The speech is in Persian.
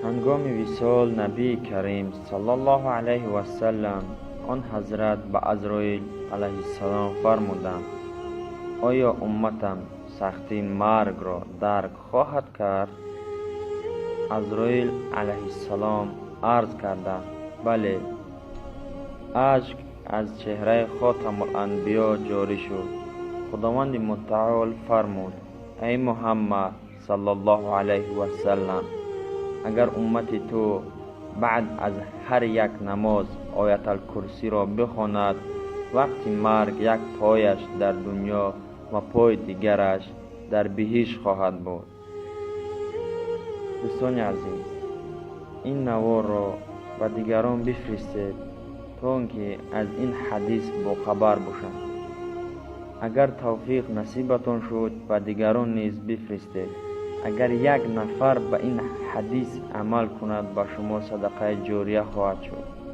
هنگام وصال نبی کریم صلی الله علیه و سلم آن حضرت به عزراییل علیه السلام فرمودند: آیا امتم سختی مرگ را درک خواهد کرد؟ عزراییل علیه السلام عرض کرده: بله. اشک از چهره خاتم الانبیا جاری شد. خداوند متعال فرمود: ای محمد صلی الله علیه و سلم، اگر امت تو بعد از هر یک نماز آیت الکرسی را بخواند، وقتی مرگ یک پایش در دنیا و پای دیگرش در بهشت خواهد بود. دوستان عزیز، این نوار را به دیگران بفرستید تا اینکه از این حدیث باخبر باشند. اگر توفیق نصیبتان شد به دیگران نیز بفرستید. اگر یک نفر به این حدیث عمل کند به شما صدقه جاریه خواهد شد.